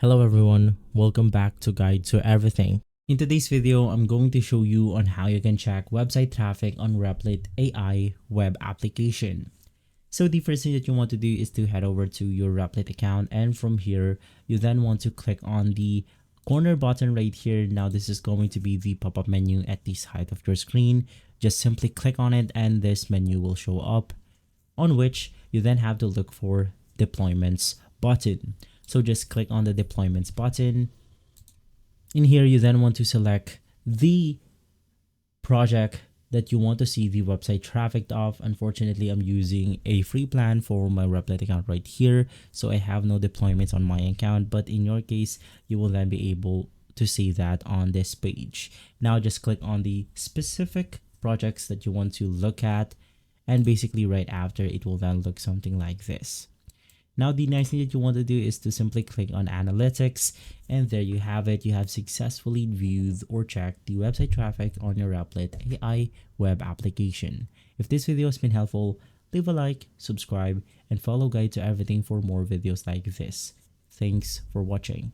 Hello everyone, welcome back to Guide to Everything. In today's video, I'm going to show you on how you can check website traffic on Replit AI web application. So the first thing that you want to do is to head over to your Replit account, and from here, you then want to click on the corner button right here. Now this is going to be the pop-up menu at the side of your screen. Just simply click on it and this menu will show up, on which you then have to look for deployments button. So just click on the deployments button. In here, you then want to select the project that you want to see the website traffic of. Unfortunately, I'm using a free plan for my Replit account right here, so I have no deployments on my account, but in your case, you will then be able to see that on this page. Now just click on the specific projects that you want to look at, and basically right after, it will then look something like this. Now the next thing that you want to do is to simply click on analytics, and there you have it. You have successfully viewed or checked the website traffic on your Replit AI web application. If this video has been helpful, leave a like, subscribe, and follow Guide to Everything for more videos like this. Thanks for watching.